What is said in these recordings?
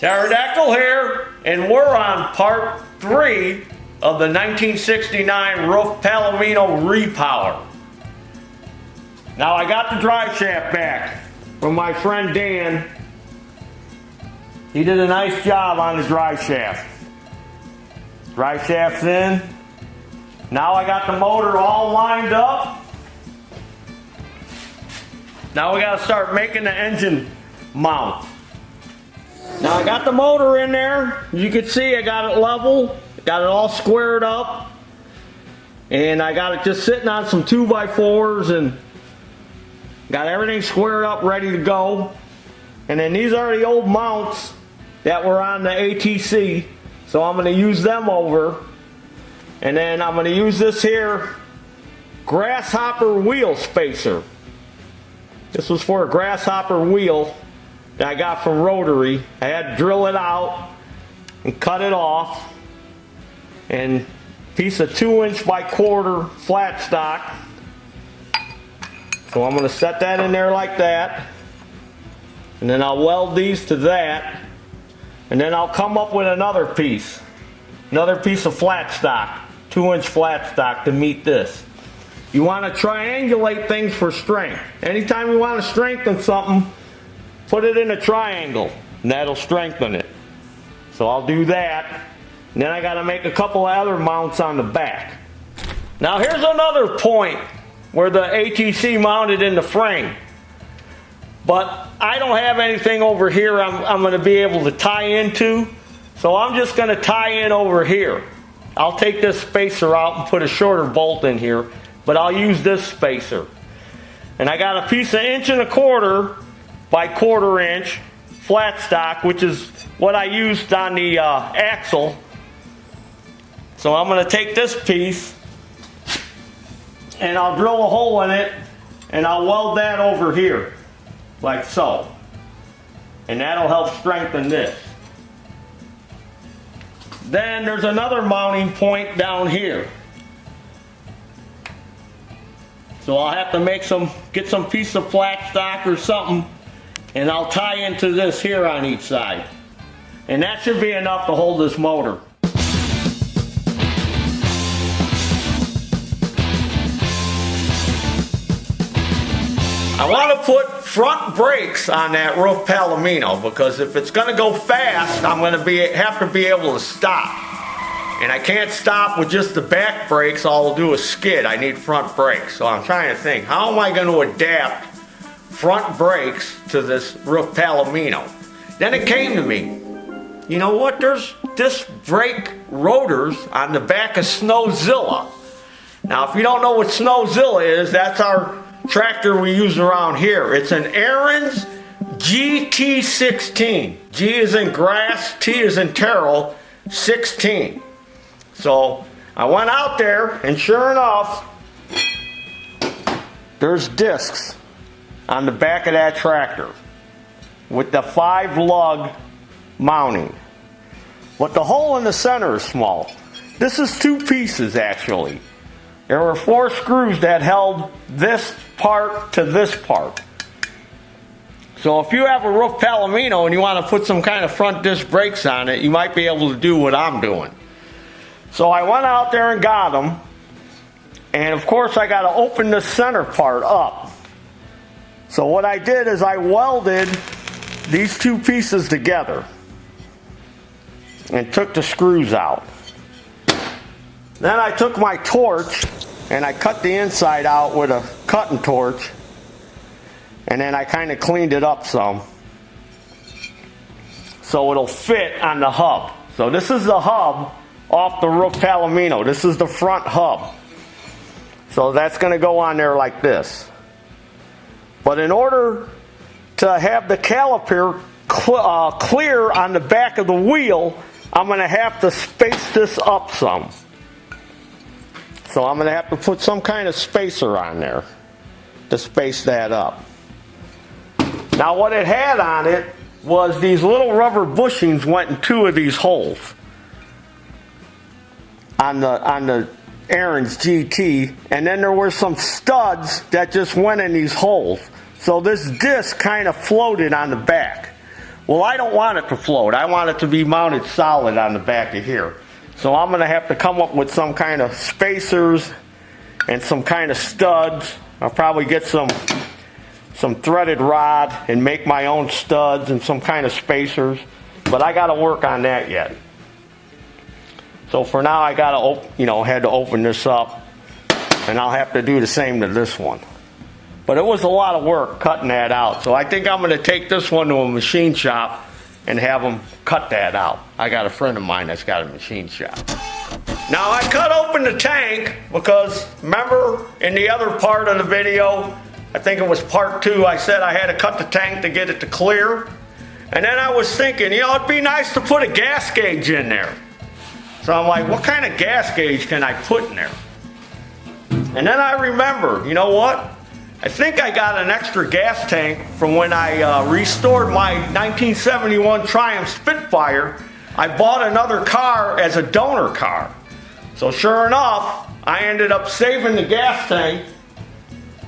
Taryl here, and we're on part 3 of the 1969 roof Palomino repower. Now I got the drive shaft back from my friend Dan. He did a nice job on the drive shaft. Drive shaft's in. Now I got the motor all lined up. Now we got to start making the engine mount. Now I got the motor in there. As you can see, I got it level, got it all squared up, and I got it just sitting on some 2x4s and got everything squared up, ready to go. And then these are the old mounts that were on the ATC, so I'm going to use them over. And then I'm going to use this here Grasshopper wheel spacer. This was for a Grasshopper wheel that I got from Rotary. I had to drill it out and cut it off, and piece of 2" by 1/4 flat stock. So I'm going to set that in there like that, and then I'll weld these to that, and then I'll come up with another piece of flat stock, 2" flat stock to meet this. You want to triangulate things for strength. Anytime you want to strengthen something, put it in a triangle, and that'll strengthen it. So I'll do that. And then I got to make a couple of other mounts on the back. Now here's another point where the ATC mounted in the frame. But I don't have anything over here I'm going to be able to tie into. So I'm just going to tie in over here. I'll take this spacer out and put a shorter bolt in here, but I'll use this spacer. And I got a piece of 1¼ by 1/4" flat stock, which is what I used on the axle. So I'm going to take this piece and I'll drill a hole in it and I'll weld that over here like so, and that'll help strengthen this. Then there's another mounting point down here, so I'll have to get some piece of flat stock or something, and I'll tie into this here on each side, and that should be enough to hold this motor. I want to put front brakes on that roof Palomino, because if it's going to go fast, I'm going to have to be able to stop. And I can't stop with just the back brakes. All I'll do is skid. I need front brakes. So I'm trying to think, how am I going to adapt front brakes to this roof Palomino? Then it came to me, you know what, there's disc brake rotors on the back of Snowzilla. Now if you don't know what Snowzilla is, that's our tractor we use around here. It's an Aaron's GT16. G is in grass, T is in Taryl, 16. So I went out there, and sure enough, there's discs on the back of that tractor with the 5-lug mounting. But the hole in the center is small. This is 2 pieces actually. There were 4 screws that held this part to this part. So if you have a roof Palomino and you want to put some kind of front disc brakes on it, you might be able to do what I'm doing. So I went out there and got them, and of course I got to open the center part up. So what I did is I welded these 2 pieces together and took the screws out. Then I took my torch and I cut the inside out with a cutting torch, and then I kind of cleaned it up some so it'll fit on the hub. So this is the hub off the roof Palomino. This is the front hub. So that's going to go on there like this. But in order to have the caliper clear on the back of the wheel, I'm going to have to space this up some. So I'm going to have to put some kind of spacer on there to space that up. Now what it had on it was these little rubber bushings went in 2 of these holes on the Aaron's GT, and then there were some studs that just went in these holes. So this disc kind of floated on the back. Well, I don't want it to float. I want it to be mounted solid on the back of here. So I'm going to have to come up with some kind of spacers and some kind of studs. I'll probably get some threaded rod and make my own studs and some kind of spacers. But I got to work on that yet. So for now, I got to, had to open this up, and I'll have to do the same to this one. But it was a lot of work cutting that out. So I think I'm going to take this one to a machine shop and have them cut that out. I got a friend of mine that's got a machine shop. Now I cut open the tank because remember in the other part of the video, I think it was part 2, I said I had to cut the tank to get it to clear. And then I was thinking, it'd be nice to put a gas gauge in there. So I'm like, what kind of gas gauge can I put in there? And then I remember, you know what? I think I got an extra gas tank from when I restored my 1971 Triumph Spitfire. I bought another car as a donor car. So sure enough, I ended up saving the gas tank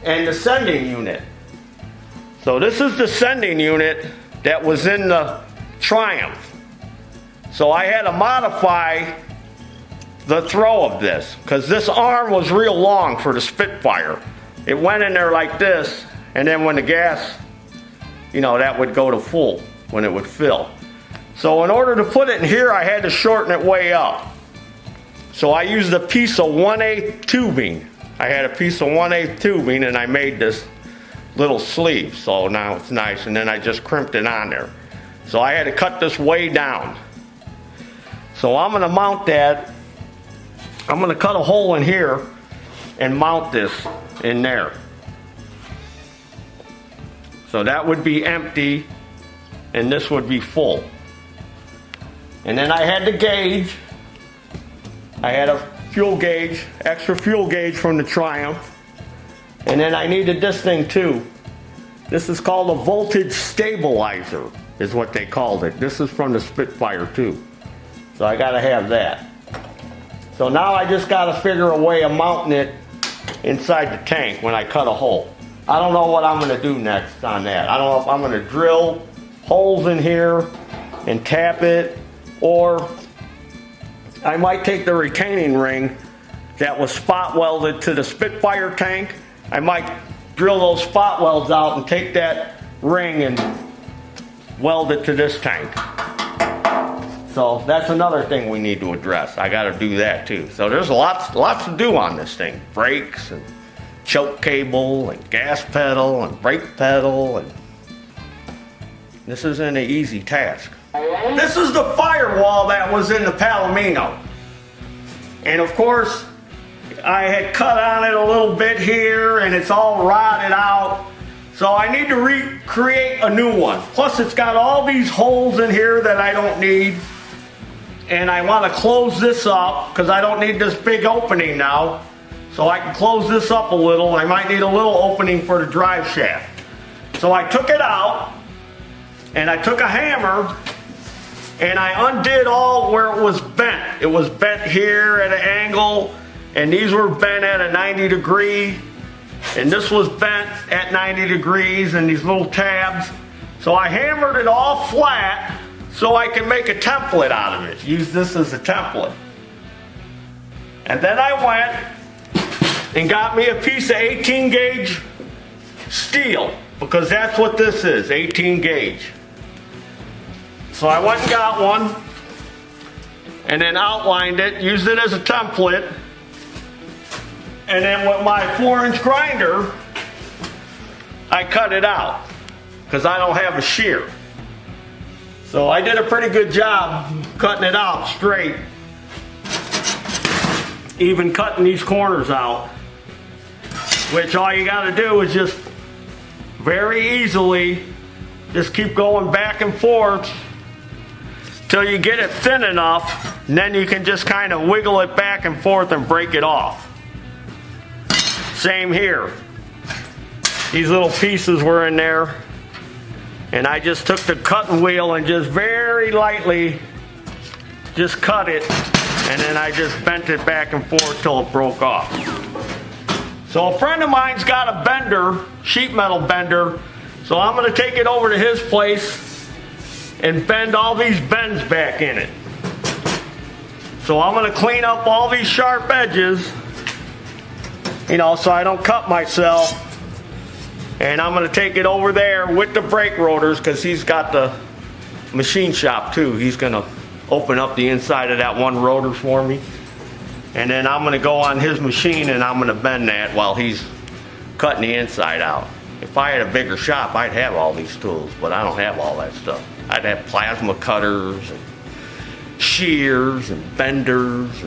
and the sending unit. So this is the sending unit that was in the Triumph. So I had to modify the throw of this because this arm was real long for the Spitfire. It went in there like this, and then when the gas, that would go to full when it would fill. So in order to put it in here, I had to shorten it way up. So I used a piece of 1/8 tubing. I had a piece of 1/8 tubing, and I made this little sleeve. So now it's nice, and then I just crimped it on there. So I had to cut this way down. So I'm going to mount that. I'm going to cut a hole in here and mount this in there. So that would be empty and this would be full. And then I had the gauge. I had a fuel gauge, extra fuel gauge from the Triumph. And then I needed this thing too. This is called a voltage stabilizer is what they called it. This is from the Spitfire too. So I gotta have that. So now I just gotta figure a way of mounting it inside the tank when I cut a hole. I don't know what I'm going to do next on that. I don't know if I'm going to drill holes in here and tap it, or I might take the retaining ring that was spot welded to the Spitfire tank. I might drill those spot welds out and take that ring and weld it to this tank. So that's another thing we need to address. I got to do that too. So there's lots to do on this thing. Brakes and choke cable and gas pedal and brake pedal, and this isn't an easy task. This is the firewall that was in the Palomino. And of course, I had cut on it a little bit here and it's all rotted out. So I need to recreate a new one. Plus it's got all these holes in here that I don't need. And I want to close this up because I don't need this big opening now. So I can close this up a little. I might need a little opening for the drive shaft. So I took it out and I took a hammer and I undid all where it was bent. It was bent here at an angle, and these were bent at a 90 degree, and this was bent at 90 degrees, and these little tabs. So I hammered it all flat so I can make a template out of it. Use this as a template. And then I went and got me a piece of 18 gauge steel, because that's what this is, 18 gauge. So I went and got one and then outlined it, used it as a template, and then with my 4-inch grinder I cut it out because I don't have a shear. So I did a pretty good job cutting it out straight, even cutting these corners out, which all you got to do is just very easily just keep going back and forth till you get it thin enough, and then you can just kind of wiggle it back and forth and break it off. Same here. These little pieces were in there, and I just took the cutting wheel and just very lightly just cut it, and then I just bent it back and forth till it broke off. So a friend of mine's got a bender, sheet metal bender, so I'm going to take it over to his place and bend all these bends back in it. So I'm going to clean up all these sharp edges, you know, so I don't cut myself. And I'm going to take it over there with the brake rotors, because he's got the machine shop too. He's going to open up the inside of that one rotor for me. And then I'm going to go on his machine and I'm going to bend that while he's cutting the inside out. If I had a bigger shop, I'd have all these tools, but I don't have all that stuff. I'd have plasma cutters and shears and benders,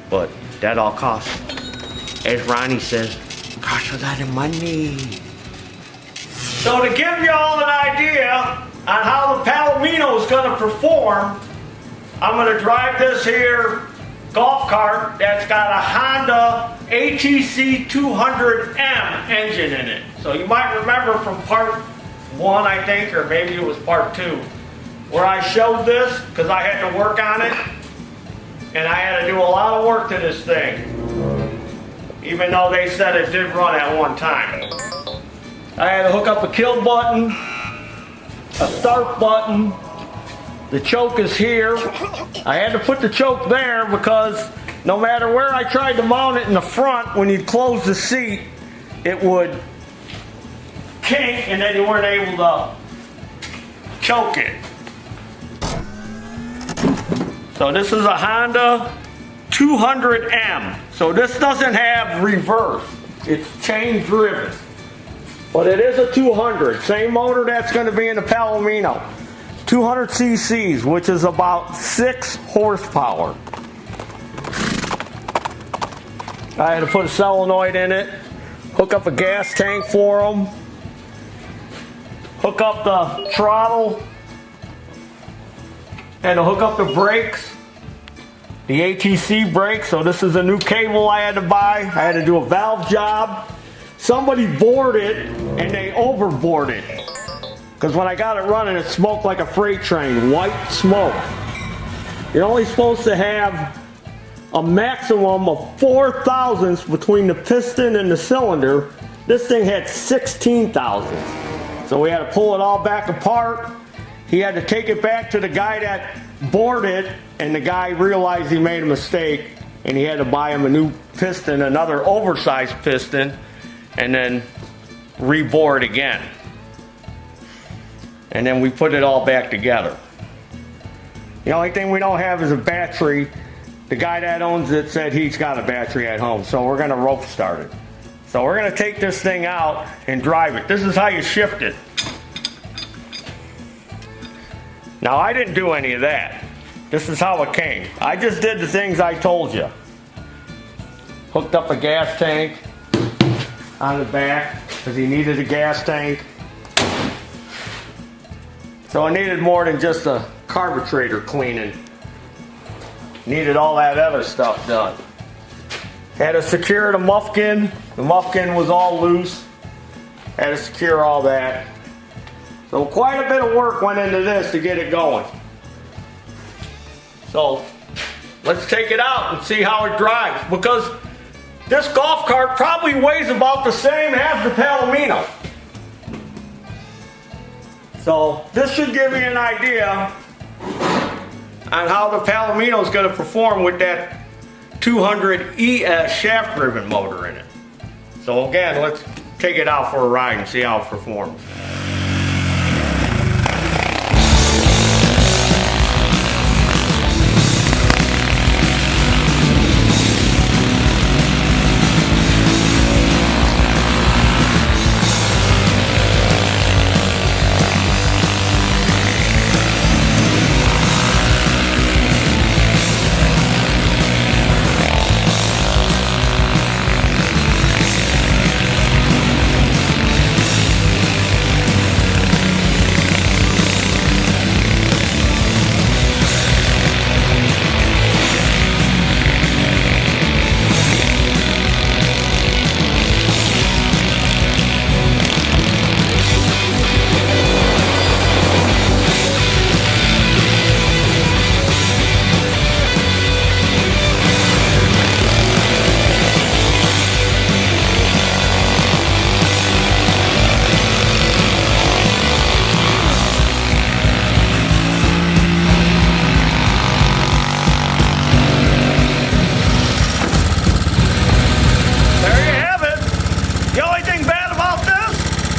but that all costs, as Ronnie says, costs a lot of money. So to give you all an idea on how the Palomino is going to perform, I'm going to drive this here golf cart that's got a Honda ATC 200M engine in it. So you might remember from part 1, I think, or maybe it was part 2, where I showed this because I had to work on it, and I had to do a lot of work to this thing, even though they said it did run at one time. I had to hook up a kill button, a start button. The choke is here. I had to put the choke there because no matter where I tried to mount it in the front, when you close the seat, it would kink and then you weren't able to choke it. So this is a Honda 200M. So this doesn't have reverse. It's chain driven. But it is a 200. Same motor that's going to be in the Palomino. 200 cc's, which is about 6 horsepower. I had to put a solenoid in it, hook up a gas tank for them, hook up the throttle, and to hook up the brakes, the ATC brakes. So this is a new cable I had to buy. I had to do a valve job. Somebody bored it and they overbored it. Because when I got it running, it smoked like a freight train, white smoke. You're only supposed to have a maximum of 4 thousandths between the piston and the cylinder. This thing had 16 thousandths. So we had to pull it all back apart. He had to take it back to the guy that bored it, and the guy realized he made a mistake, and he had to buy him a new piston, another oversized piston, and then rebore it again. And then we put it all back together. The only thing we don't have is a battery. The guy that owns it said he's got a battery at home, so we're gonna rope start it. So we're gonna take this thing out and drive it. This is how you shift it. Now I didn't do any of that. This is how it came. I just did the things I told you. Hooked up a gas tank on the back because he needed a gas tank. So I needed more than just a carburetor cleaning. Needed all that other stuff done. Had to secure the muffin. The muffin was all loose. Had to secure all that. So quite a bit of work went into this to get it going. So let's take it out and see how it drives, because this golf cart probably weighs about the same as the Palomino. So this should give you an idea on how the Palomino is going to perform with that 200 ES shaft driven motor in it. So again, let's take it out for a ride and see how it performs.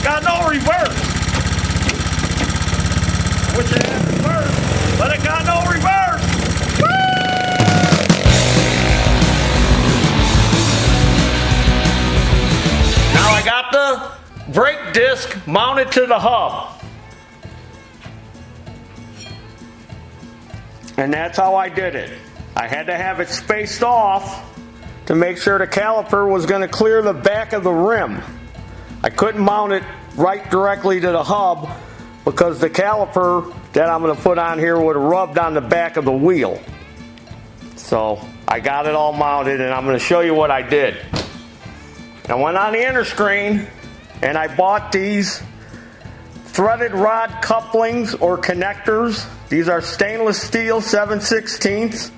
got no reverse. Wish it had reverse, but it got no reverse. Now I got the brake disc mounted to the hub. And that's how I did it. I had to have it spaced off to make sure the caliper was going to clear the back of the rim. I couldn't mount it right directly to the hub because the caliper that I'm going to put on here would have rubbed on the back of the wheel. So I got it all mounted, and I'm going to show you what I did. I went on the inner screen and I bought these threaded rod couplings or connectors. These are stainless steel 7/16,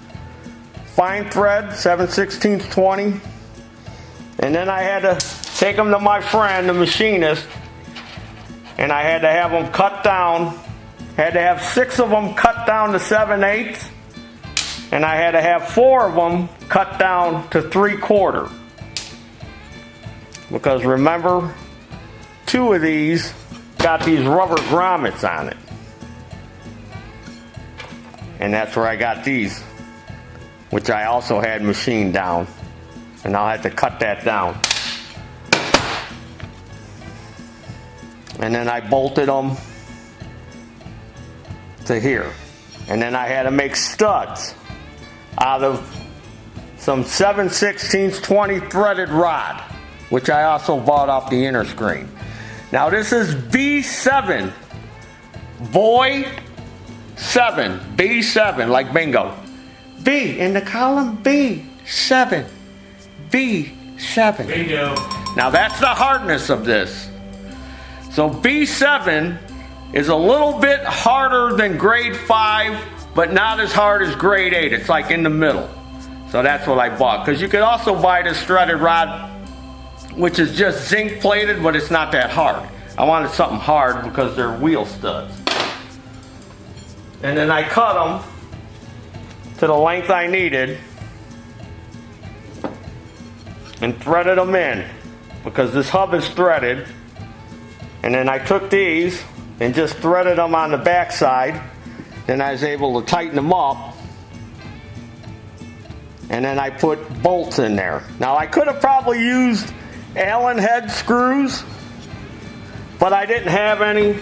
fine thread 7/16 20. And then I had to take them to my friend, the machinist, and I had to have them cut down. Had to have 6 of them cut down to 7/8, and I had to have 4 of them cut down to 3/4. Because remember, 2 of these got these rubber grommets on it. And that's where I got these, which I also had machined down. And I'll have to cut that down. And then I bolted them to here. And then I had to make studs out of some 7/16 20 threaded rod, which I also bought off the inner screen. Now this is B7, boy 7, B7, like bingo. B in the column, B7, B7. Bingo. Now that's the hardness of this. So B7 is a little bit harder than grade 5, but not as hard as grade 8. It's like in the middle. So that's what I bought. Because you could also buy this threaded rod, which is just zinc plated, but it's not that hard. I wanted something hard because they're wheel studs. And then I cut them to the length I needed and threaded them in because this hub is threaded. And then I took these and just threaded them on the back side. Then I was able to tighten them up. And then I put bolts in there. Now I could have probably used Allen head screws, but I didn't have any.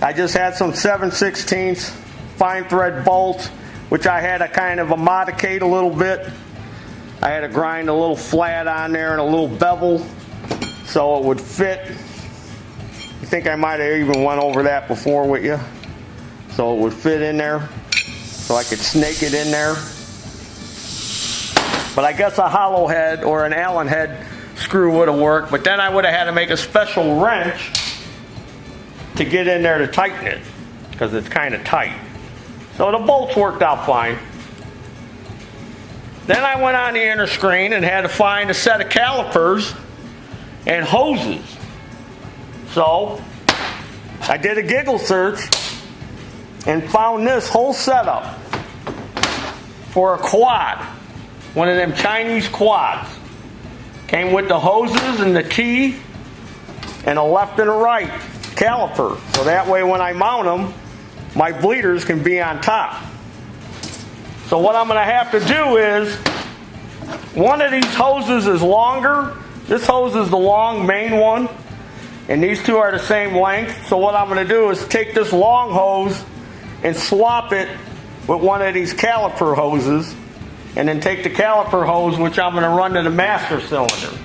I just had some 7/16 fine thread bolts, which I had to kind of modicate a little bit. I had to grind a little flat on there and a little bevel so it would fit. I think I might have even went over that before with you. So it would fit in there, so I could snake it in there. But I guess a hollow head or an Allen head screw would have worked, but then I would have had to make a special wrench to get in there to tighten it, because it's kind of tight. So the bolts worked out fine. Then I went on the inner screen and had to find a set of calipers and hoses. So I did a Giggle search and found this whole setup for a quad, one of them Chinese quads. Came with the hoses and the T and a left and a right caliper. So that way when I mount them, my bleeders can be on top. So what I'm going to have to do is, one of these hoses is longer. This hose is the long main one, and these two are the same length. So what I'm going to do is take this long hose and swap it with one of these caliper hoses, and then take the caliper hose, which I'm going to run to the master cylinder,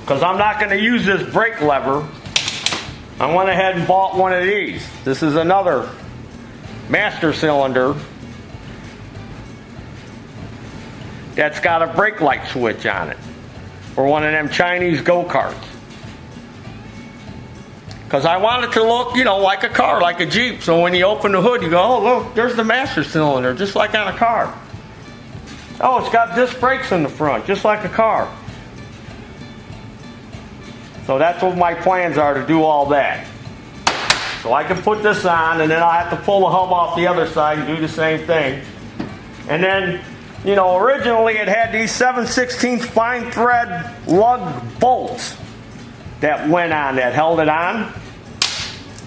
because I'm not going to use this brake lever. I went ahead and bought one of these. This is another master cylinder that's got a brake light switch on it, for one of them Chinese go-karts. Because I want it to look, you know, like a car, like a Jeep. So when you open the hood, you go, oh, look, there's the master cylinder, just like on a car. Oh, it's got disc brakes in the front, just like a car. So that's what my plans are, to do all that. So I can put this on, and then I'll have to pull the hub off the other side and do the same thing. And then, you know, originally it had these 7/16 fine thread lug bolts. that went on, that held it on.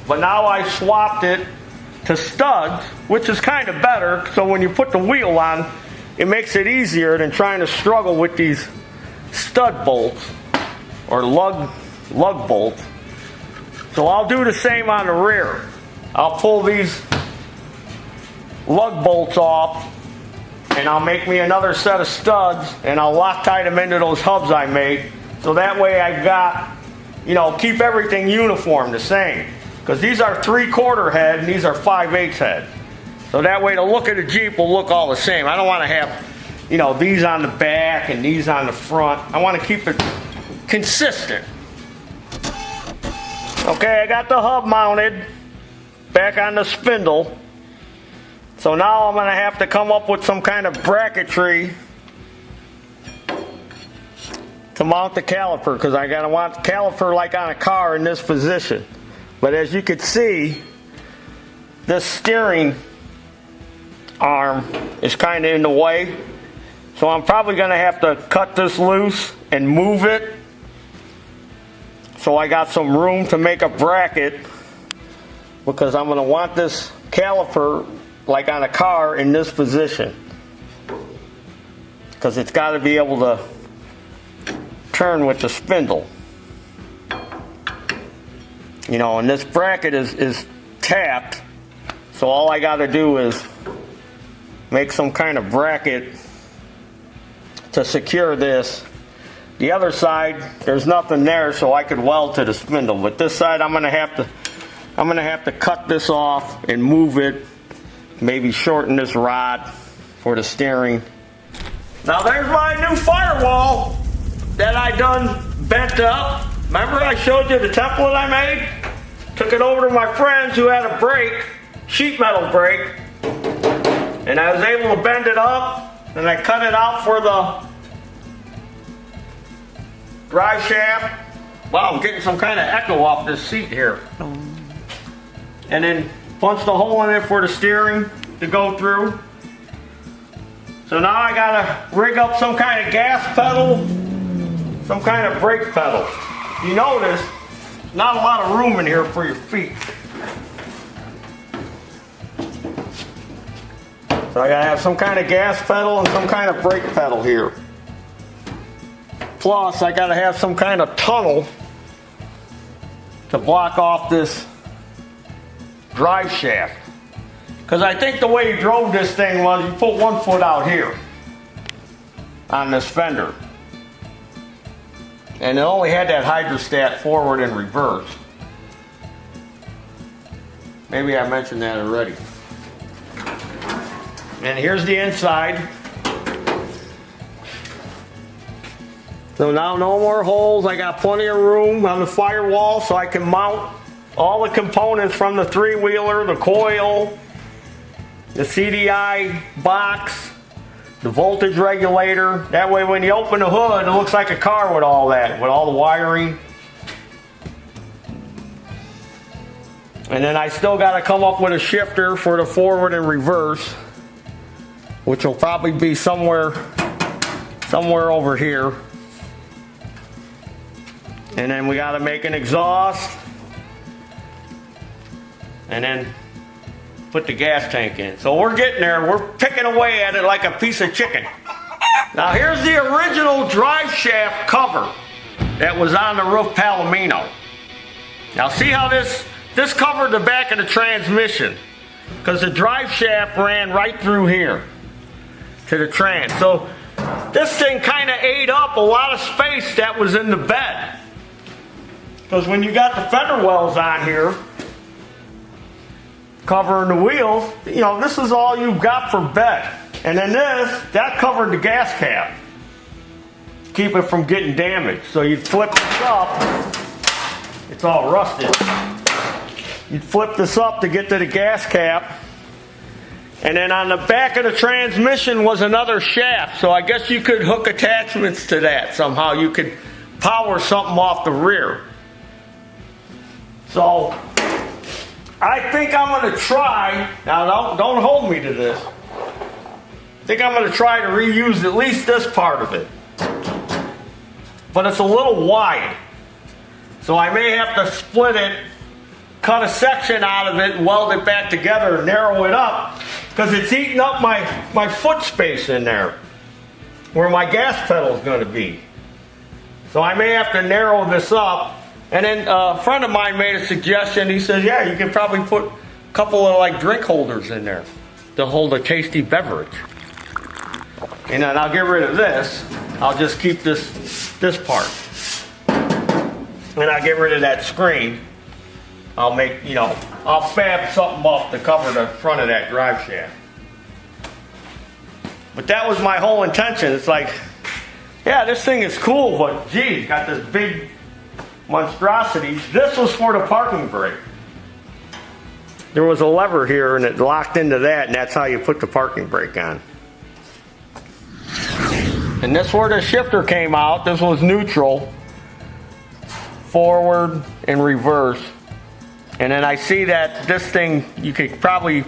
But now I swapped it to studs, which is kind of better. So when you put the wheel on, it makes it easier than trying to struggle with these stud bolts or lug bolts. So I'll do the same on the rear. I'll pull these lug bolts off, and I'll make me another set of studs, and I'll Loctite them into those hubs I made. So that way I've got, you know, keep everything uniform, the same. Because these are 3/4 head and these are 5/8 head. So that way the look of the Jeep will look all the same. I don't want to have, you know, these on the back and these on the front. I want to keep it consistent. Okay, I got the hub mounted back on the spindle. So now I'm going to have to come up with some kind of bracketry to mount the caliper, because I got to want the caliper like on a car in this position. But as you can see, this steering arm is kind of in the way. So I'm probably going to have to cut this loose and move it. So I got some room to make a bracket, because I'm going to want this caliper like on a car in this position. Because it's got to be able to turn with the spindle. You know, and this bracket is tapped, so all I got to do is make some kind of bracket to secure this. The other side, there's nothing there, so I could weld to the spindle. But this side, I'm gonna have to cut this off and move it. Maybe shorten this rod for the steering. Now there's my new firewall that I done bent up. Remember I showed you the template I made? Took it over to my friends who had a brake, sheet metal brake, and I was able to bend it up, and I cut it out for the drive shaft. Wow, I'm getting some kind of echo off this seat here. And then punch the hole in it for the steering to go through. So now I gotta rig up some kind of gas pedal, some kind of brake pedal. You notice, not a lot of room in here for your feet. So I gotta have some kind of gas pedal and some kind of brake pedal here. Plus, I gotta have some kind of tunnel to block off this drive shaft. Because I think the way you drove this thing was you put one foot out here on this fender. And it only had that hydrostat forward and reverse. Maybe I mentioned that already. And here's the inside. So now no more holes. I got plenty of room on the firewall so I can mount all the components from the three-wheeler, the coil, the CDI box, the voltage regulator. That way when you open the hood, it looks like a car with all that, with all the wiring. And then I still got to come up with a shifter for the forward and reverse, which will probably be somewhere over here. And then we got to make an exhaust, and then put the gas tank in. So we're getting there. We're picking away at it like a piece of chicken. Now here's the original drive shaft cover that was on the roof Palomino. Now see how this covered the back of the transmission, because the drive shaft ran right through here to the trans. So this thing kind of ate up a lot of space that was in the bed. Because when you got the fender wells on here, covering the wheels, you know, this is all you've got for bed. And then that covered the gas cap. Keep it from getting damaged. So you'd flip this up, it's all rusted. You'd flip this up to get to the gas cap. And then on the back of the transmission was another shaft. So I guess you could hook attachments to that somehow. You could power something off the rear. So I think I'm going to try, now don't hold me to this. I think I'm going to try to reuse at least this part of it. But it's a little wide. So I may have to split it, cut a section out of it, and weld it back together and narrow it up, because it's eating up my foot space in there, where my gas pedal is going to be. So I may have to narrow this up. And then a friend of mine made a suggestion. He says, yeah, you could probably put a couple of like drink holders in there to hold a tasty beverage. And then I'll get rid of this. I'll just keep this part. And I'll get rid of that screen. I'll make, I'll fab something up to cover the front of that drive shaft. But that was my whole intention. It's like, yeah, this thing is cool, but geez, got this big monstrosity. This was for the parking brake. There was a lever here and it locked into that, and that's how you put the parking brake on. And this is where the shifter came out. This was neutral, forward and reverse. And then I see that this thing you could probably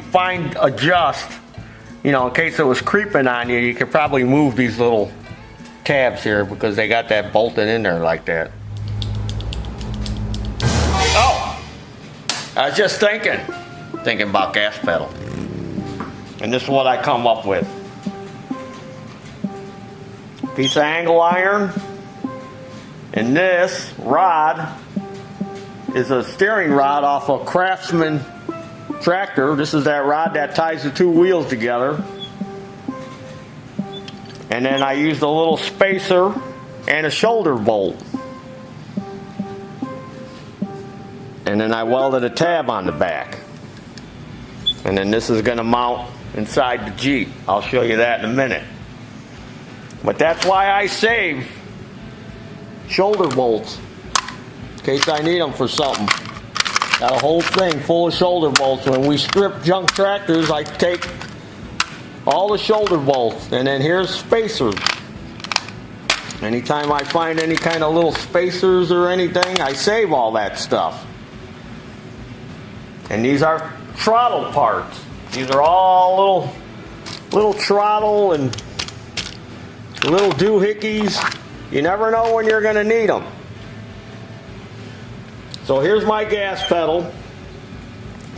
adjust, in case it was creeping on you. You could probably move these little tabs here because they got that bolted in there like that. Oh, I was just thinking about gas pedal. And this is what I come up with. Piece of angle iron. And this rod is a steering rod off a Craftsman tractor. This is that rod that ties the two wheels together. And then I used a little spacer and a shoulder bolt. And then I welded a tab on the back. And then this is going to mount inside the Jeep. I'll show you that in a minute. But that's why I save shoulder bolts, in case I need them for something. Got a whole thing full of shoulder bolts. When we strip junk tractors, I take all the shoulder bolts, and then here's spacers. Anytime I find any kind of little spacers or anything, I save all that stuff. And these are throttle parts. These are all little throttle and little doohickeys. You never know when you're going to need them. So here's my gas pedal.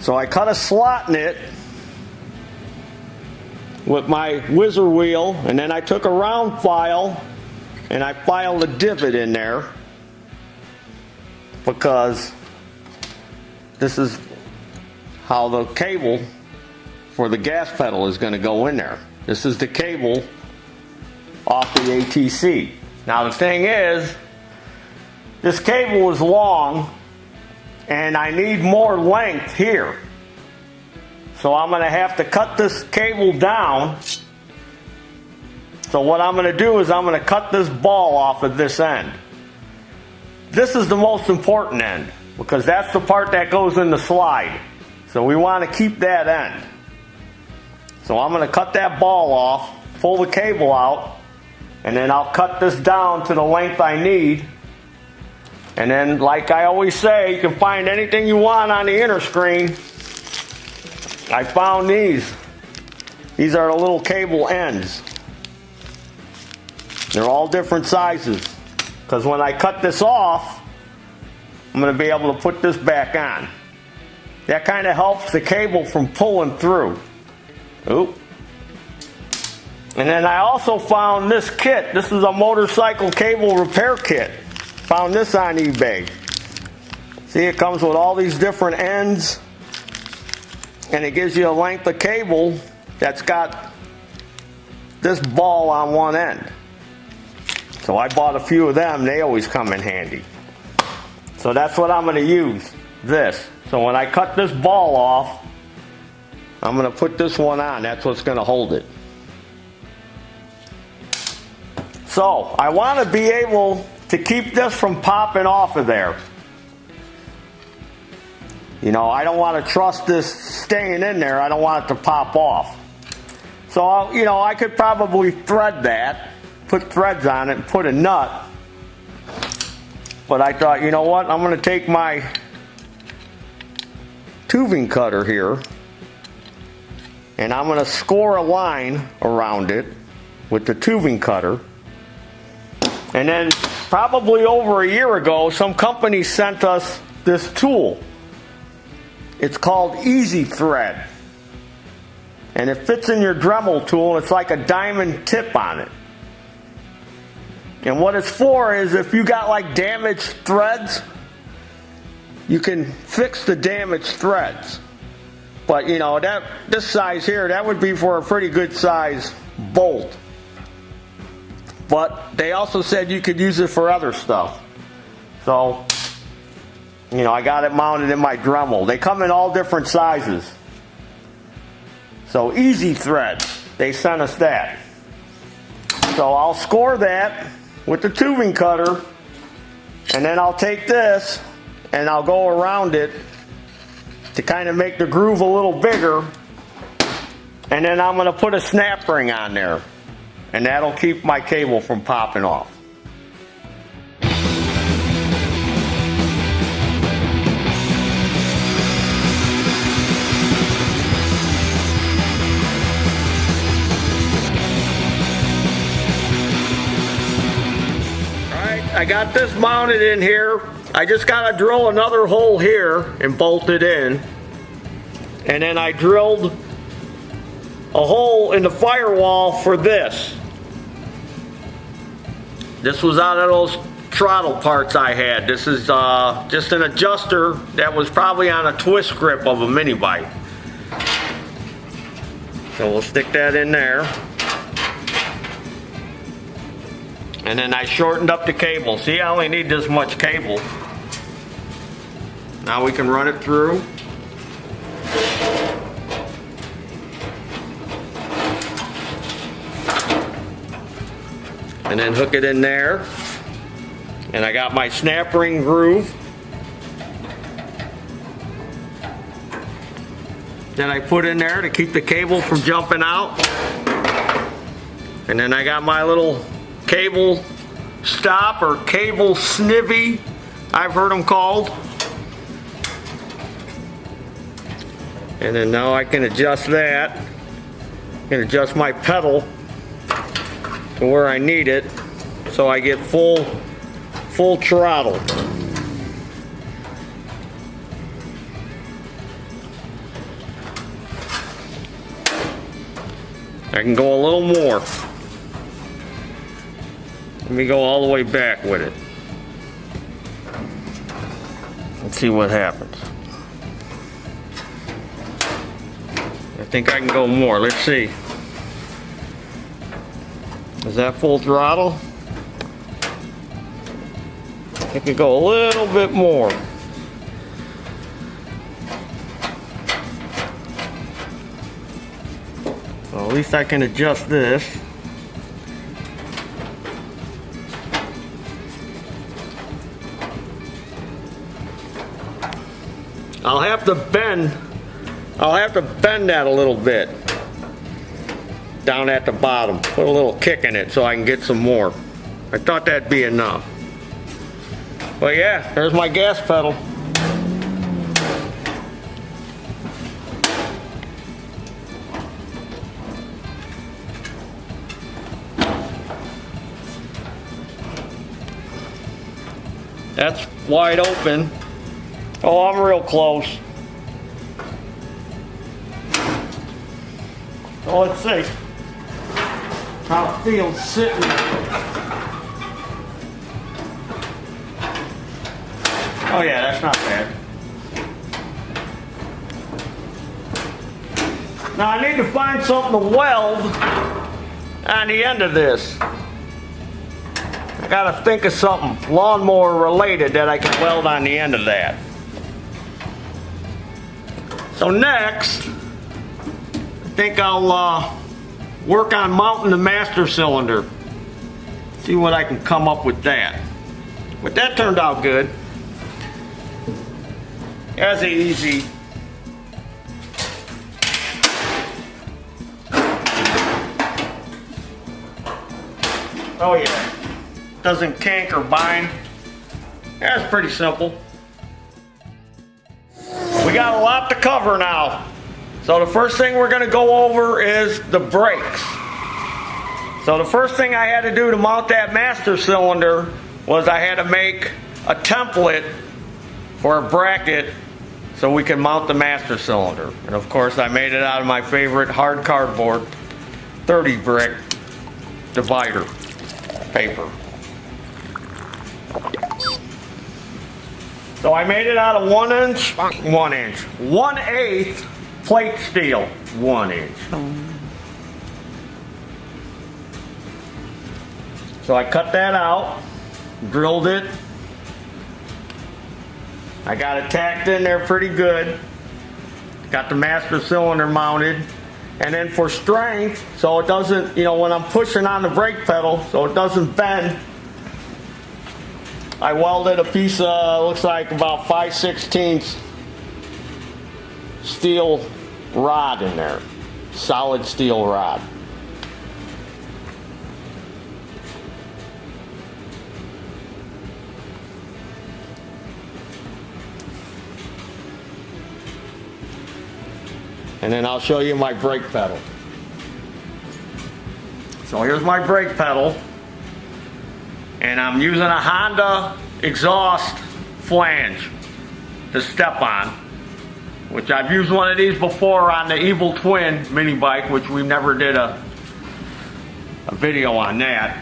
So I cut a slot in it with my whizzer wheel, and then I took a round file and I filed a divot in there because this is how the cable for the gas pedal is going to go in there. This is the cable off the ATC. Now the thing is, this cable is long and I need more length here. So I'm going to have to cut this cable down. So what I'm going to do is I'm going to cut this ball off of this end. This is the most important end because that's the part that goes in the slide. So we want to keep that end. So I'm going to cut that ball off, pull the cable out, and then I'll cut this down to the length I need. And then, like I always say, you can find anything you want on the inner screen. I found these. These are the little cable ends. They're all different sizes. Because when I cut this off, I'm going to be able to put this back on. That kind of helps the cable from pulling through. Oop. And then I also found this kit. This is a motorcycle cable repair kit. Found this on eBay. See, it comes with all these different ends. And it gives you a length of cable that's got this ball on one end. So I bought a few of them. They always come in handy. So that's what I'm going to use. This. So when I cut this ball off, I'm going to put this one on. That's what's going to hold it. So I want to be able to keep this from popping off of there. I don't want to trust this staying in there. I don't want it to pop off. So, I could probably thread that, put threads on it, and put a nut. But I thought, you know what? I'm going to take my tubing cutter here, and I'm going to score a line around it with the tubing cutter. And then probably over a year ago, some company sent us this tool. It's called Easy Thread. And it fits in your Dremel tool, and it's like a diamond tip on it. And what it's for is if you got like damaged threads, you can fix the damaged threads. But you know, this size here, that would be for a pretty good size bolt. But they also said you could use it for other stuff. So, you know, I got it mounted in my Dremel. They come in all different sizes. So Easy Thread, they sent us that. So I'll score that with the tubing cutter, and then I'll take this and I'll go around it to kind of make the groove a little bigger, and then I'm going to put a snap ring on there, and that'll keep my cable from popping off. I got this mounted in here. I just got to drill another hole here and bolt it in. And then I drilled a hole in the firewall for this. This was out of those throttle parts I had. This is just an adjuster that was probably on a twist grip of a mini bike. So we'll stick that in there. And then I shortened up the cable. See, I only need this much cable. Now we can run it through. And then hook it in there. And I got my snap ring groove that I put in there to keep the cable from jumping out. And then I got my little cable stop, or cable snivvy, I've heard them called. And then now I can adjust that. I can adjust my pedal to where I need it, so I get full throttle. I can go a little more. Let me go all the way back with it. Let's see what happens. I think I can go more. Let's see. Is that full throttle? I could go a little bit more. So at least I can adjust this. I'll have to bend that a little bit down at the bottom. Put a little kick in it so I can get some more. I thought that'd be enough. But yeah, there's my gas pedal. That's wide open. Oh, I'm real close. So let's see how it feels sitting. Oh yeah, that's not bad. Now I need to find something to weld on the end of this. I gotta think of something lawnmower related that I can weld on the end of that. So next, I think I'll work on mounting the master cylinder. See what I can come up with that. But that turned out good. That's easy. Oh yeah. Doesn't kink or bind. That's pretty simple. We got a lot to cover now. So the first thing we're going to go over is the brakes. So the first thing I had to do to mount that master cylinder was I had to make a template for a bracket so we can mount the master cylinder. And of course I made it out of my favorite hard cardboard 30 brick divider paper. So I made it out of 1/8 plate steel, 1 inch. So I cut that out, drilled it. I got it tacked in there pretty good. Got the master cylinder mounted. And then for strength, so it doesn't, you know, when I'm pushing on the brake pedal, so it doesn't bend, I welded a piece of, looks like about 5/16 steel rod in there. Solid steel rod. And then I'll show you my brake pedal. So here's my brake pedal. And I'm using a Honda exhaust flange to step on, which I've used one of these before on the Evil Twin mini bike, which we never did a video on that.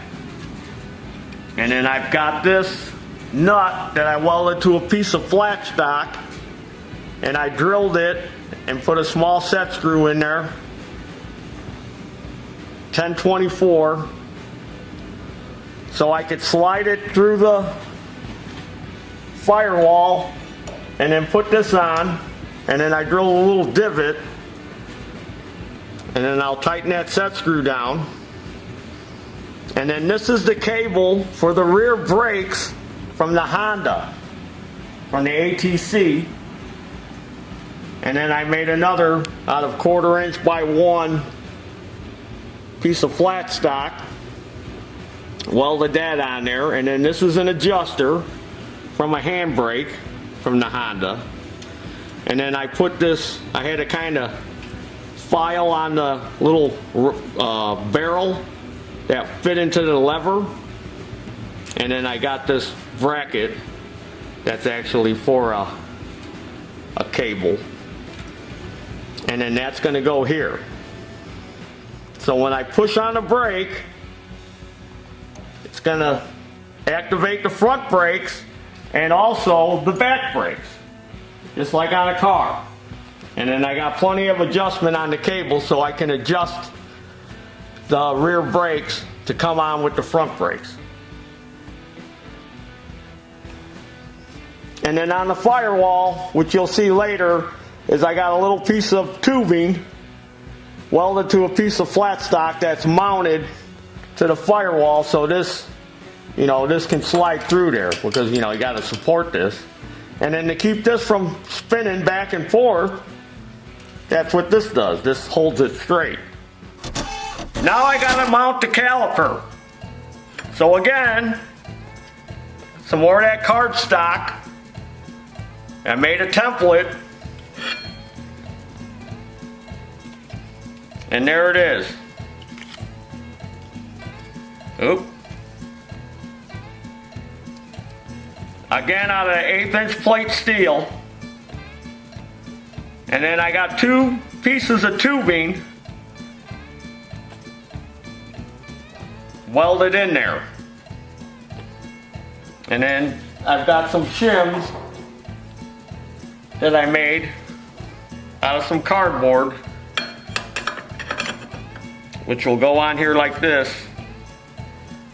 And then I've got this nut that I welded to a piece of flat stock, and I drilled it and put a small set screw in there, 1024, so I could slide it through the firewall and then put this on, and then I drill a little divot, and then I'll tighten that set screw down. And then this is the cable for the rear brakes from the Honda, from the ATC. And then I made another out of 1/4 inch by 1 piece of flat stock, welded that on there. And then this is an adjuster from a handbrake from the Honda. And then I put this, I had to kind of file on the little barrel that fit into the lever. And then I got this bracket that's actually for a cable. And then that's going to go here. So when I push on the brake, it's going to activate the front brakes and also the back brakes, just like on a car. And then I got plenty of adjustment on the cable so I can adjust the rear brakes to come on with the front brakes. And then on the firewall, which you'll see later, is I got a little piece of tubing welded to a piece of flat stock that's mounted to the firewall, so this, you know, this can slide through there, because, you know, you got to support this. And then to keep this from spinning back and forth, that's what this does. This holds it straight. Now I got to mount the caliper. So again, some more of that cardstock. I made a template. And there it is. Oop. Again, out of the 1/8 inch plate steel. And then I got 2 pieces of tubing welded in there. And then I've got some shims that I made out of some cardboard, which will go on here like this,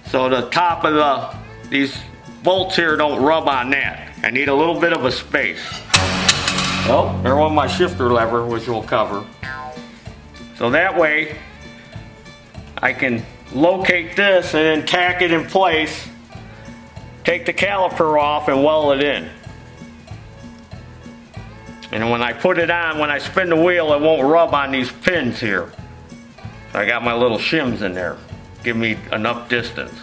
so the top of these bolts here don't rub on that. I need a little bit of a space. Oh, there went my shifter lever, which will cover. So that way I can locate this and then tack it in place, take the caliper off and weld it in. And when I put it on, when I spin the wheel, it won't rub on these pins here. So I got my little shims in there, give me enough distance.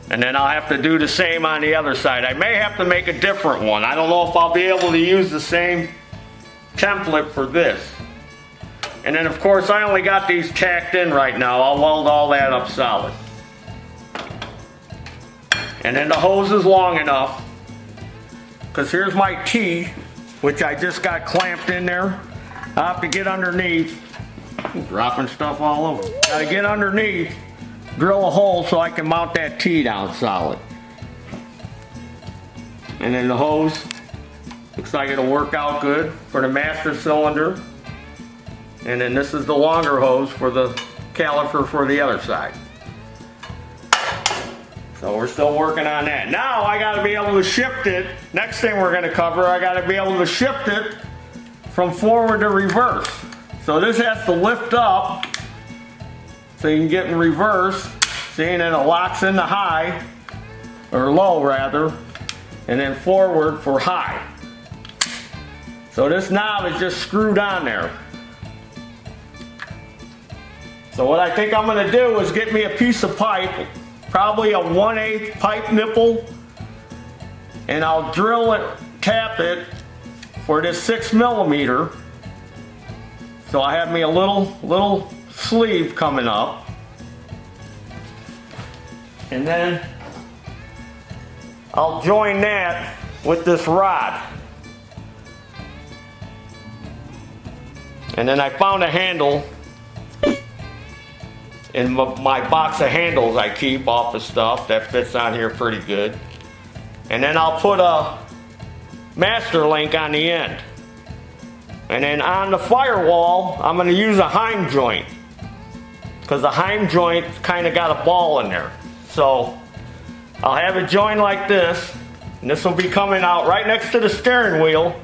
And then I'll have to do the same on the other side. I may have to make a different one. I don't know if I'll be able to use the same template for this. And then of course I only got these tacked in right now. I'll weld all that up solid. And then the hose is long enough, because here's my T, which I just got clamped in there. I have to get underneath. I'm dropping stuff all over. Gotta get underneath, drill a hole so I can mount that T down solid. And then the hose, looks like it'll work out good for the master cylinder. And then this is the longer hose for the caliper for the other side. So we're still working on that. Now I gotta be able to shift it. Next thing we're gonna cover, I gotta be able to shift it from forward to reverse. So this has to lift up so you can get in reverse. See, and then it locks into high, or low rather, and then forward for high. So this knob is just screwed on there. So what I think I'm gonna do is get me a piece of pipe, probably a 1/8 pipe nipple, and I'll drill it, tap it for this 6mm. So I have me a little sleeve coming up. And then I'll join that with this rod. And then I found a handle in my box of handles I keep off the stuff that fits on here pretty good. And then I'll put a master link on the end. And then on the firewall, I'm going to use a Heim joint, because the Heim joint kind of got a ball in there. So I'll have it joined like this, and this will be coming out right next to the steering wheel,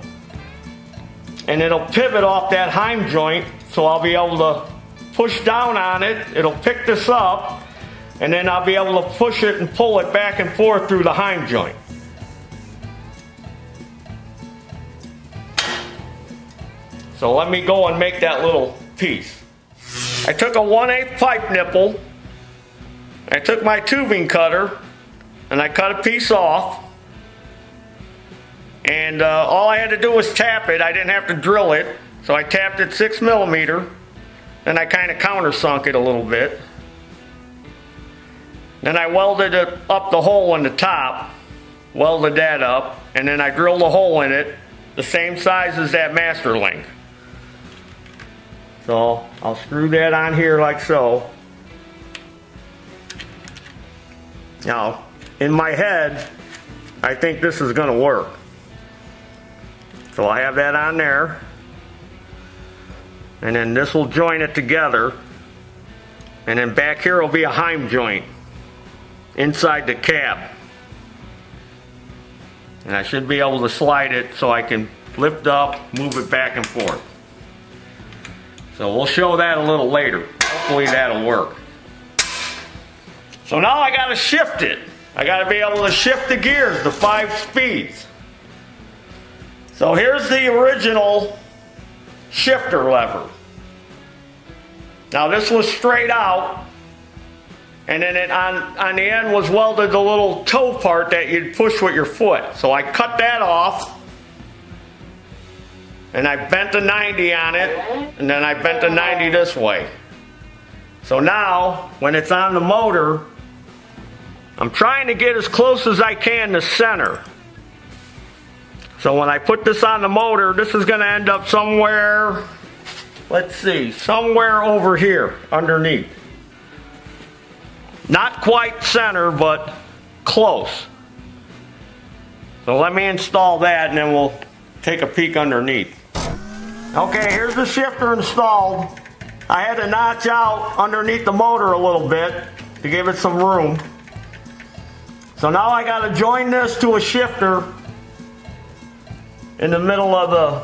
and it'll pivot off that Heim joint, so I'll be able to push down on it, it'll pick this up, and then I'll be able to push it and pull it back and forth through the Heim joint. So let me go and make that little piece. I took a 1/8 pipe nipple, I took my tubing cutter, and I cut a piece off. And all I had to do was tap it. I didn't have to drill it. So I tapped it 6mm. Then I kind of countersunk it a little bit. Then I welded it up the hole in the top. Welded that up. And then I drilled a hole in it, the same size as that master link. So I'll screw that on here like so. Now, in my head, I think this is going to work. So I have that on there. And then this will join it together. And then back here will be a Heim joint inside the cab. And I should be able to slide it so I can lift up, move it back and forth. So we'll show that a little later. Hopefully that'll work. So now I got to shift it. I got to be able to shift the gears, the 5 speeds. So here's the original shifter lever. Now this was straight out, and then on the end was welded the little toe part that you'd push with your foot. So I cut that off, and I bent a 90 on it, and then I bent a 90 this way. So now, when it's on the motor, I'm trying to get as close as I can to center. So when I put this on the motor, this is going to end up somewhere, let's see, somewhere over here underneath. Not quite center, but close. So let me install that and then we'll take a peek underneath. Okay, here's the shifter installed. I had to notch out underneath the motor a little bit to give it some room. So now I got to join this to a shifter in the middle of the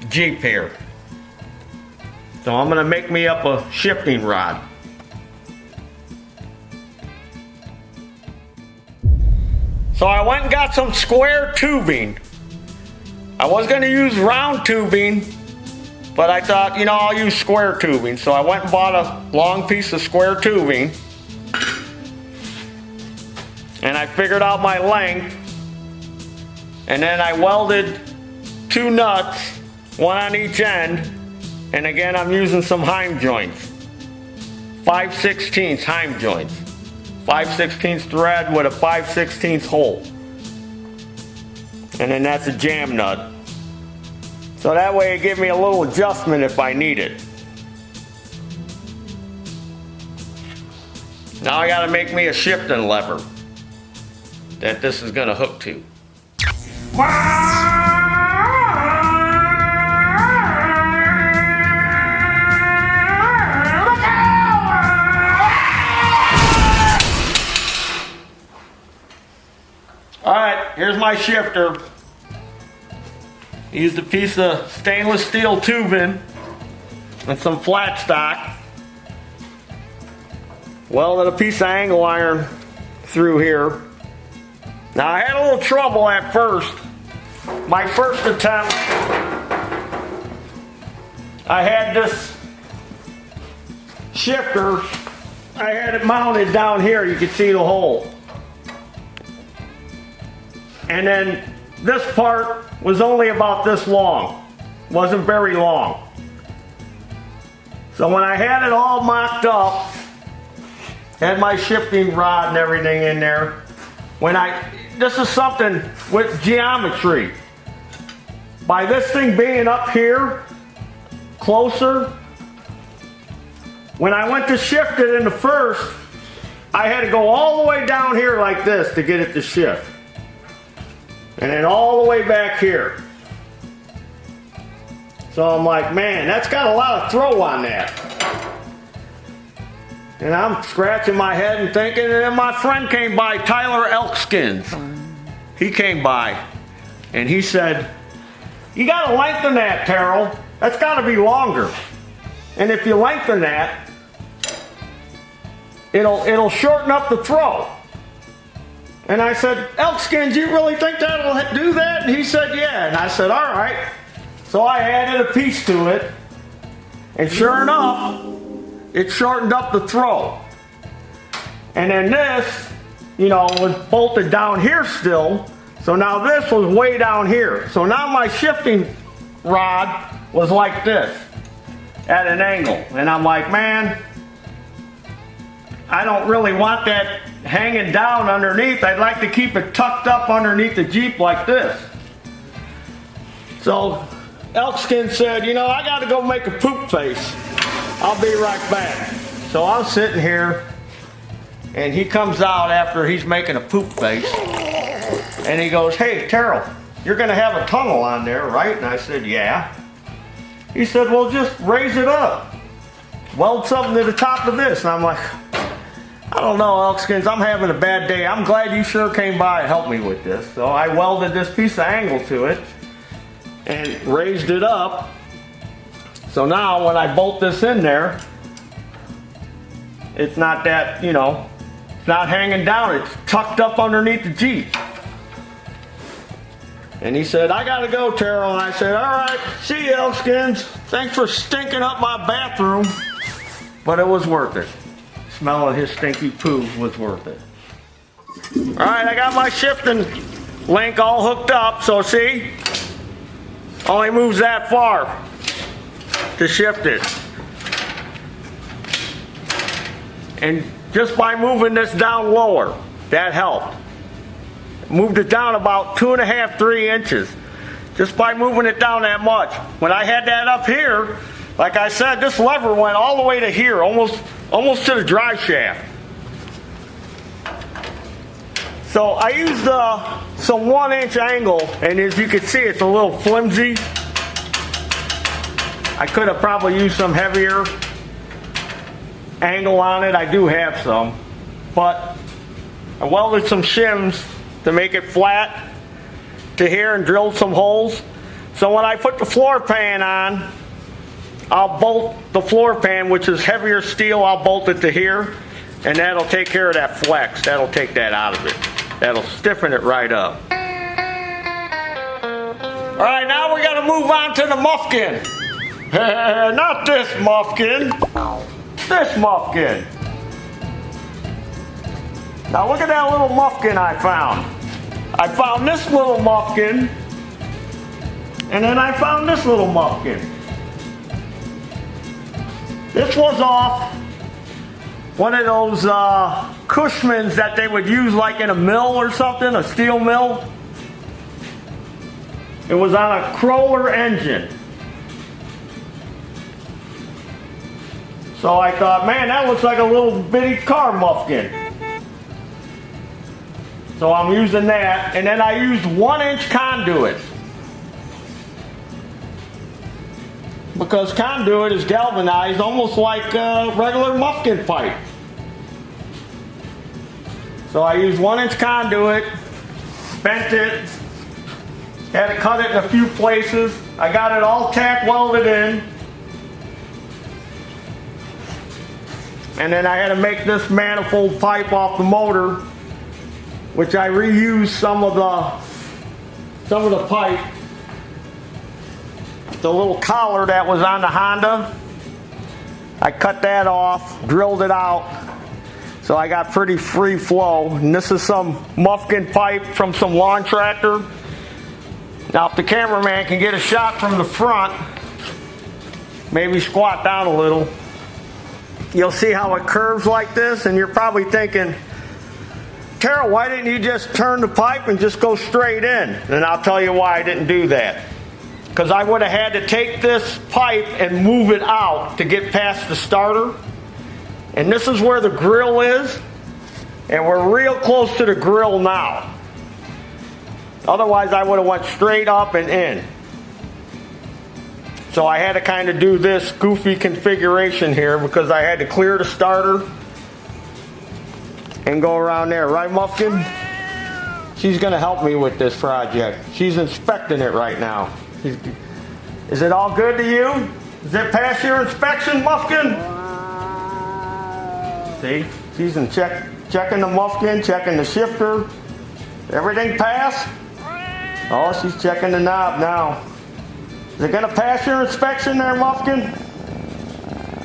Jeep here. So I'm going to make me up a shifting rod. So I went and got some square tubing. I was going to use round tubing, but I thought, you know, I'll use square tubing. So I went and bought a long piece of square tubing. And I figured out my length. And then I welded 2 nuts, one on each end. And again, I'm using some Heim joints. 5/16 Heim joints. 5/16 thread with a 5/16 hole. And then that's a jam nut. So that way it gives me a little adjustment if I need it. Now I gotta make me a shifting lever that this is gonna hook to. Alright, here's my shifter. Used a piece of stainless steel tubing and some flat stock. Welded a piece of angle iron through here. Now I had a little trouble at first. My first attempt, I had this shifter, I had it mounted down here, you can see the hole. And then this part was only about this long, wasn't very long. So when I had it all mocked up, had my shifting rod and everything in there, this is something with geometry. By this thing being up here, closer, when I went to shift it in the first, I had to go all the way down here like this to get it to shift. And then all the way back here. So I'm like, man, that's got a lot of throw on that. And I'm scratching my head and thinking, and then my friend came by, Tyler Elkskins. He came by and he said, you gotta lengthen that, Taryl. That's gotta be longer. And if you lengthen that, it'll shorten up the throw. And I said, Elkskins, you really think that'll do that? And he said, yeah. And I said, all right. So I added a piece to it. And sure enough, it shortened up the throw. And then this, was bolted down here still. So now this was way down here. So now my shifting rod was like this, at an angle. And I'm like, man, I don't really want that hanging down underneath. I'd like to keep it tucked up underneath the Jeep like this. So Elkskin said, I gotta go make a poop face. I'll be right back. So I'm sitting here and he comes out after he's making a poop face and he goes, hey Taryl, you're gonna have a tunnel on there, right? And I said, yeah. He said, well, just raise it up. Weld something to the top of this. And I'm like, I don't know, Elkskins, I'm having a bad day. I'm glad you sure came by and helped me with this. So I welded this piece of angle to it and raised it up. So now when I bolt this in there, it's not that, it's not hanging down. It's tucked up underneath the Jeep. And he said, I gotta go, Taryl. And I said, all right, see you, Elkskins. Thanks for stinking up my bathroom. But it was worth it. Smelling his stinky poo was worth it. All right, I got my shifting link all hooked up. So see, only moves that far to shift it. And just by moving this down lower, that helped. Moved it down about 2.5, 3 inches. Just by moving it down that much. When I had that up here, like I said, this lever went all the way to here, almost to the drive shaft. So I used some 1-inch angle, and as you can see, it's a little flimsy. I could have probably used some heavier angle on it. I do have some, but I welded some shims to make it flat to here and drilled some holes. So when I put the floor pan on, I'll bolt the floor pan, which is heavier steel, I'll bolt it to here, and that'll take care of that flex. That'll take that out of it. That'll stiffen it right up. All right, now we gotta move on to the muffkin. Not this muffkin. This muffkin. Now look at that little muffkin I found. I found this little muffkin, and then I found this little muffkin. This was off one of those Cushmans that they would use like in a mill or something, a steel mill. It was on a crawler engine. So I thought, man, that looks like a little bitty car muffin. So I'm using that, and then I used 1-inch conduit. Because conduit is galvanized almost like a regular muffin pipe. So I used 1-inch conduit, bent it, had to cut it in a few places. I got it all tack welded in. And then I had to make this manifold pipe off the motor, which I reused some of the pipe. The little collar that was on the Honda, I cut that off, drilled it out, so I got pretty free flow. And this is some muffin pipe from some lawn tractor. Now if the cameraman can get a shot from the front, maybe squat down a little, you'll see how it curves like this, and you're probably thinking, Taryl, why didn't you just turn the pipe and just go straight in? And I'll tell you why I didn't do that. Because I would have had to take this pipe and move it out to get past the starter. And this is where the grill is. And we're real close to the grill now. Otherwise I would have went straight up and in. So I had to kind of do this goofy configuration here because I had to clear the starter and go around there. Right, Muffin? She's going to help me with this project. She's inspecting it right now. Is it all good to you? Does it pass your inspection, Muffin? See? She's checking the Muffin, checking the shifter. Everything pass? Oh, she's checking the knob now. Is it going to pass your inspection there, Muffin?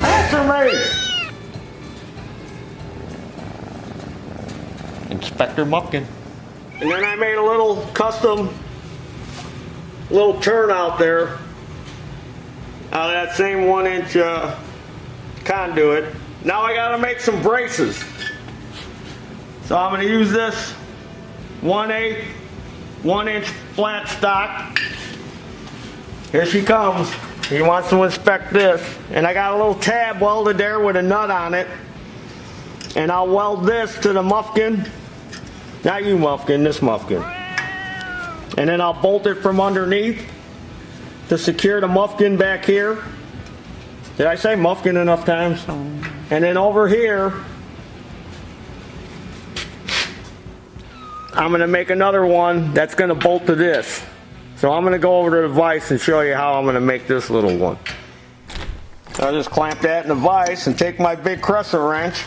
Answer me! Inspector Muffin. And then I made a little custom little turnout there out of that same 1-inch conduit. Now I got to make some braces. So I'm going to use this 1/8 1-inch flat stock. Here she comes. He wants to inspect this. And I got a little tab welded there with a nut on it. And I'll weld this to the muffin. Not you muffin, this muffin. And then I'll bolt it from underneath to secure the muffin back here. Did I say muffin enough times? And then over here, I'm going to make another one that's going to bolt to this. So I'm going to go over to the vise and show you how I'm going to make this little one. I'll just clamp that in the vise and take my big crescent wrench.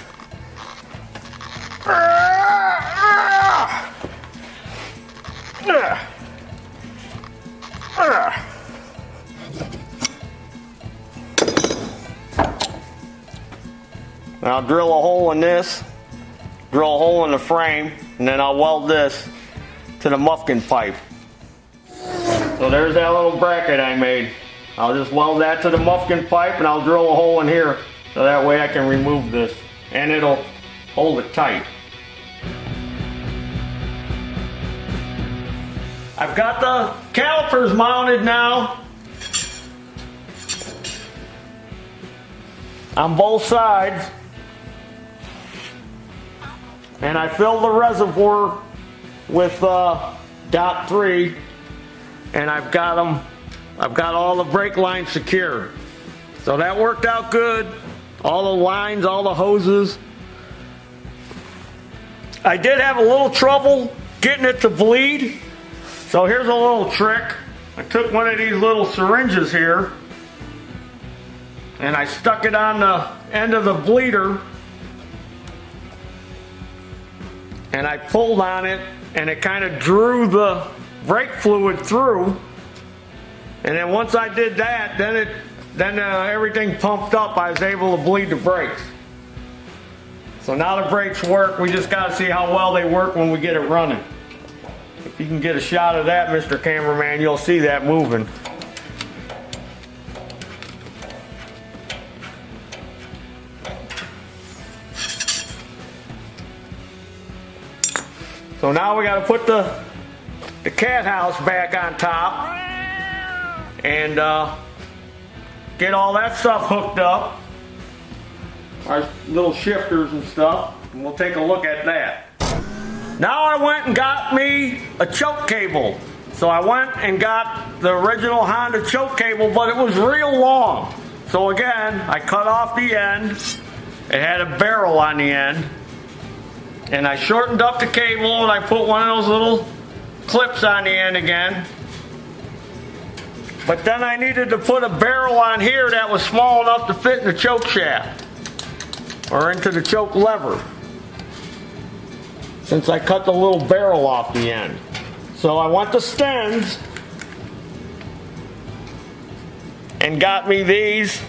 I'll drill a hole in this, drill a hole in the frame, and then I'll weld this to the muffin pipe. So there's that little bracket I made. I'll just weld that to the muffin pipe and I'll drill a hole in here so that way I can remove this and it'll hold it tight. I've got the calipers mounted now on both sides, and I filled the reservoir with dot 3, and I've got all the brake lines secure. So that worked out good. All the lines, all the hoses. I did have a little trouble getting it to bleed. So here's a little trick. I took one of these little syringes here and I stuck it on the end of the bleeder and I pulled on it and it kind of drew the brake fluid through. And then once I did that, then everything pumped up. I was able to bleed the brakes. So now the brakes work. We just got to see how well they work when we get it running. If you can get a shot of that, Mr. Cameraman, you'll see that moving. So now we got to put the cat house back on top and get all that stuff hooked up. Our little shifters and stuff, and we'll take a look at that. Now I went and got me a choke cable. So I went and got the original Honda choke cable, but it was real long. So again, I cut off the end. It had a barrel on the end. And I shortened up the cable and I put one of those little clips on the end again. But then I needed to put a barrel on here that was small enough to fit in the choke shaft or into the choke lever, since I cut the little barrel off the end. So I went to Stens and got me these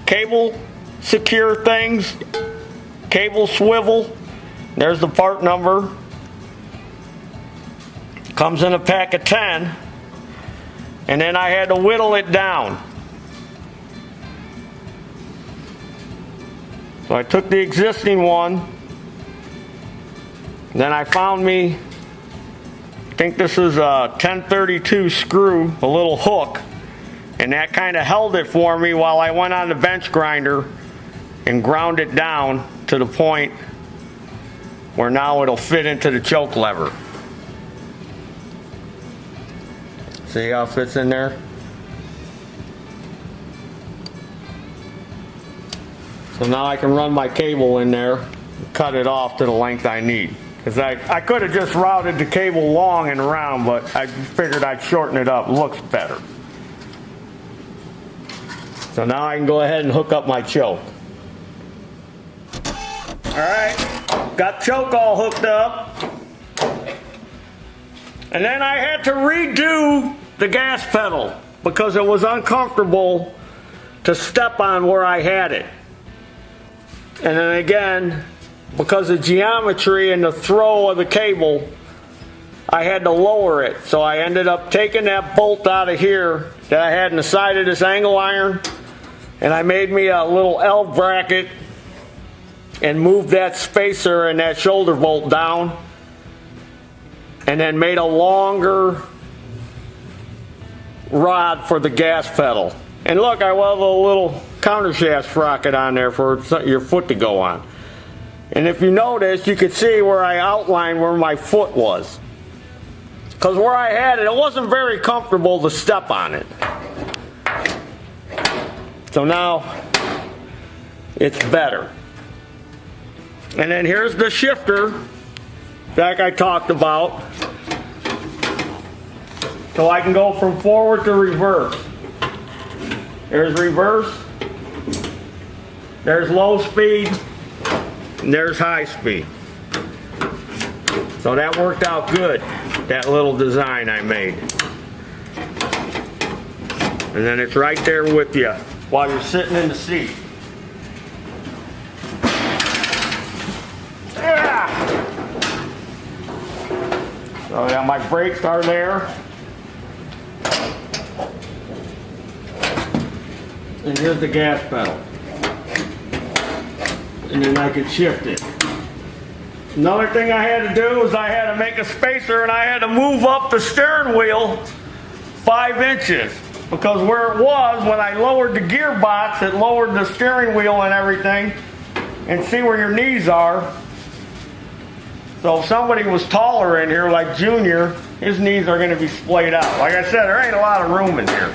cable secure things, cable swivel. There's the part number. Comes in a pack of 10. And then I had to whittle it down. So I took the existing one. Then I found me, I think this is a 1032 screw, a little hook. And that kind of held it for me while I went on the bench grinder and ground it down to the point where now it'll fit into the choke lever. See how it fits in there? So now I can run my cable in there and cut it off to the length I need. Because I could have just routed the cable long and round, but I figured I'd shorten it up. It looks better. So now I can go ahead and hook up my choke. Alright, got choke all hooked up. And then I had to redo the gas pedal because it was uncomfortable to step on where I had it. And then again, because of geometry and the throw of the cable, I had to lower it. So I ended up taking that bolt out of here that I had in the side of this angle iron, and I made me a little L bracket and moved that spacer and that shoulder bolt down, and then made a longer rod for the gas pedal. And look, I welded a little countershaft sprocket on there for your foot to go on. And if you notice, you could see where I outlined where my foot was. Because where I had it, it wasn't very comfortable to step on it. So now, it's better. And then here's the shifter that I talked about. So I can go from forward to reverse. There's reverse. There's low speed. And there's high speed. So that worked out good, that little design I made. And then it's right there with you while you're sitting in the seat. Yeah. So yeah, my brakes are there. And here's the gas pedal. And then I can shift it. Another thing I had to do was I had to make a spacer, and I had to move up the steering wheel 5 inches. Because where it was, when I lowered the gearbox, it lowered the steering wheel and everything. And see where your knees are. So if somebody was taller in here, like Junior, his knees are going to be splayed out. Like I said, there ain't a lot of room in here.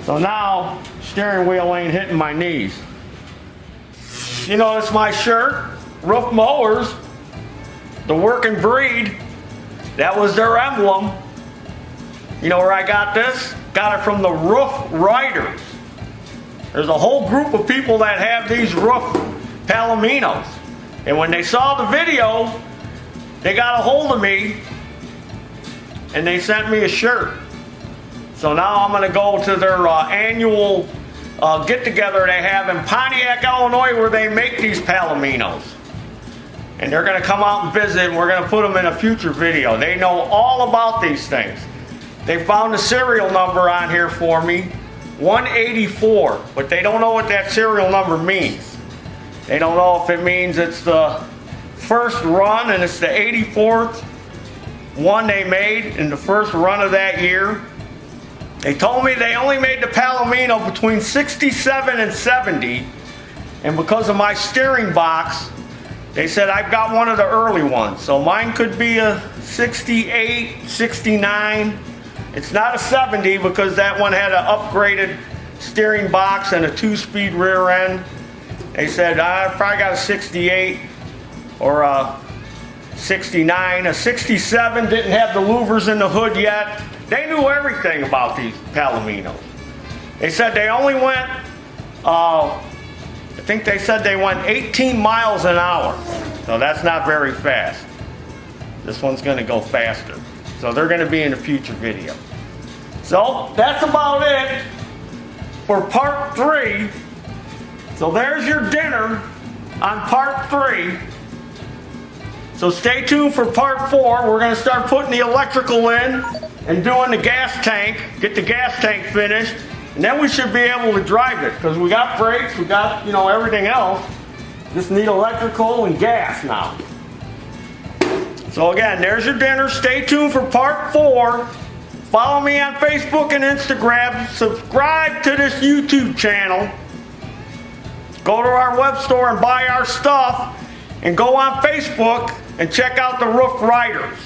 So now, steering wheel ain't hitting my knees. You notice my shirt, Roof Mowers, the working breed, that was their emblem. You know where I got this? Got it from the Roof Riders. There's a whole group of people that have these roof Palominos. And when they saw the video, they got a hold of me and they sent me a shirt. So now I'm going to go to their annual get-together they have in Pontiac, Illinois, where they make these Palominos. And they're going to come out and visit, and we're going to put them in a future video. They know all about these things. They found the serial number on here for me, 184, but they don't know what that serial number means. They don't know if it means it's the first run and it's the 84th one they made in the first run of that year. They told me they only made the Palomino between 67 and 70, and because of my steering box, they said I've got one of the early ones. So mine could be a 68, 69. It's not a 70 because that one had an upgraded steering box and a 2-speed rear end. They said I probably got a 68 or a 69. A 67 didn't have the louvers in the hood yet. They knew everything about these Palominos. They said they only went, I think they said they went 18 miles an hour. So that's not very fast. This one's gonna go faster. So they're gonna be in a future video. So that's about it for part 3. So there's your dinner on part 3. So stay tuned for part 4. We're going to start putting the electrical in and doing the gas tank, get the gas tank finished, and then we should be able to drive it because we got brakes, we got, everything else. Just need electrical and gas now. So again, there's your dinner. Stay tuned for part 4. Follow me on Facebook and Instagram. Subscribe to this YouTube channel. Go to our web store and buy our stuff. And go on Facebook and check out the Roof Riders.